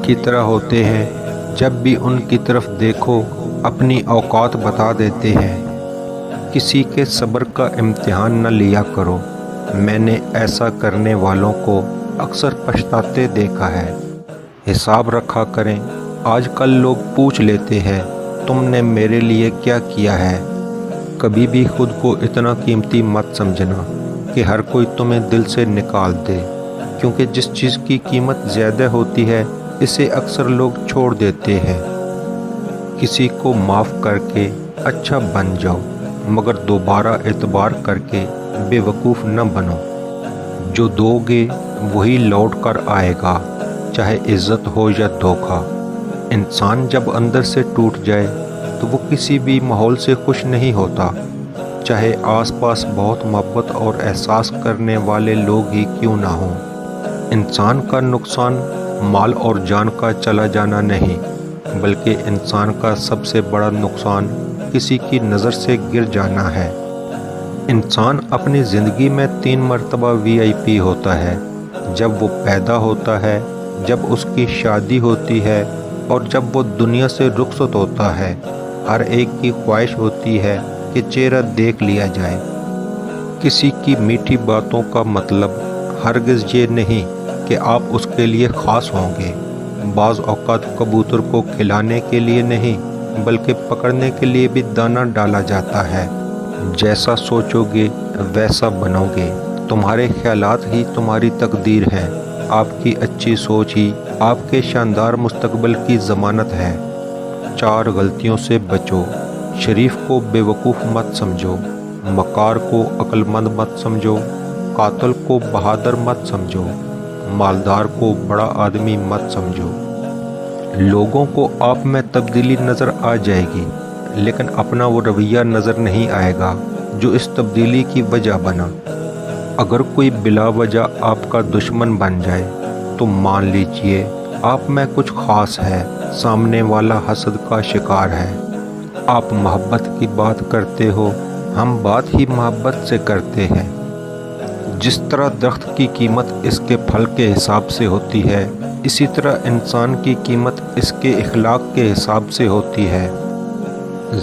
کی طرح ہوتے ہیں، جب بھی ان کی طرف دیکھو اپنی اوقات بتا دیتے ہیں۔ کسی کے صبر کا امتحان نہ لیا کرو، میں نے ایسا کرنے والوں کو اکثر پچھتاتے دیکھا ہے۔ حساب رکھا کریں۔ آج کل لوگ پوچھ لیتے ہیں تم نے میرے لیے کیا کیا ہے۔ کبھی بھی خود کو اتنا قیمتی مت سمجھنا کہ ہر کوئی تمہیں دل سے نکال دے، کیونکہ جس چیز کی قیمت زیادہ ہوتی ہے اسے اکثر لوگ چھوڑ دیتے ہیں۔ کسی کو معاف کر کے اچھا بن جاؤ، مگر دوبارہ اعتبار کر کے بے وقوف نہ بنو۔ جو دو گے وہی لوٹ کر آئے گا، چاہے عزت ہو یا دھوکہ۔ انسان جب اندر سے ٹوٹ جائے تو وہ کسی بھی ماحول سے خوش نہیں ہوتا، چاہے آس پاس بہت محبت اور احساس کرنے والے لوگ ہی کیوں نہ ہوں۔ انسان کا نقصان مال اور جان کا چلا جانا نہیں، بلکہ انسان کا سب سے بڑا نقصان کسی کی نظر سے گر جانا ہے۔ انسان اپنی زندگی میں 3 مرتبہ VIP ہوتا ہے: جب وہ پیدا ہوتا ہے، جب اس کی شادی ہوتی ہے، اور جب وہ دنیا سے رخصت ہوتا ہے۔ ہر ایک کی خواہش ہوتی ہے کہ چہرہ دیکھ لیا جائے۔ کسی کی میٹھی باتوں کا مطلب ہرگز یہ نہیں کہ آپ اس کے لیے خاص ہوں گے۔ بعض اوقات کبوتر کو کھلانے کے لیے نہیں بلکہ پکڑنے کے لیے بھی دانہ ڈالا جاتا ہے۔ جیسا سوچو گے ویسا بنو گے۔ تمہارے خیالات ہی تمہاری تقدیر ہے۔ آپ کی اچھی سوچ ہی آپ کے شاندار مستقبل کی ضمانت ہے۔ 4 غلطیوں سے بچو۔ شریف کو بے وقوف مت سمجھو، مکار کو عقل مند مت سمجھو، قاتل کو بہادر مت سمجھو، مالدار کو بڑا آدمی مت سمجھو۔ لوگوں کو آپ میں تبدیلی نظر آ جائے گی، لیکن اپنا وہ رویہ نظر نہیں آئے گا جو اس تبدیلی کی وجہ بنا۔ اگر کوئی بلا وجہ آپ کا دشمن بن جائے تو مان لیجئے آپ میں کچھ خاص ہے، سامنے والا حسد کا شکار ہے۔ آپ محبت کی بات کرتے ہو، ہم بات ہی محبت سے کرتے ہیں۔ جس طرح درخت کی قیمت اس کے پھل کے حساب سے ہوتی ہے، اسی طرح انسان کی قیمت اس کے اخلاق کے حساب سے ہوتی ہے۔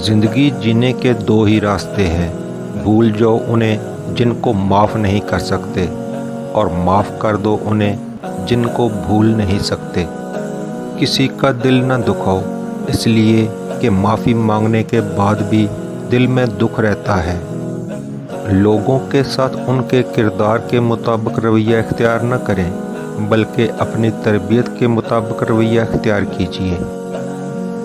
زندگی جینے کے 2 ہی راستے ہیں: بھول جاؤ انہیں جن کو معاف نہیں کر سکتے، اور معاف کر دو انہیں جن کو بھول نہیں سکتے۔ کسی کا دل نہ دکھاؤ، اس لیے کہ معافی مانگنے کے بعد بھی دل میں دکھ رہتا ہے۔ لوگوں کے ساتھ ان کے کردار کے مطابق رویہ اختیار نہ کریں، بلکہ اپنی تربیت کے مطابق رویہ اختیار کیجیے۔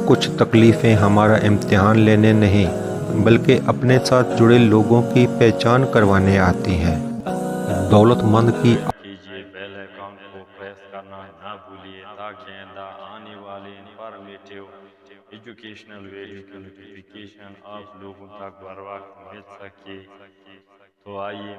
کچھ تکلیفیں ہمارا امتحان لینے نہیں بلکہ اپنے ساتھ جڑے لوگوں کی پہچان کروانے آتی ہیں۔ دولت مند کی کیجیے، بیل آئیکن کو پریس کرنا نہ بھولیے تاکہ آئندہ آنے والے انفارمیٹیو ایجوکیشنل ویڈیو کی نوٹیفیکیشن آپ لوگوں تک بر وقت مل سکے۔ تو آئیے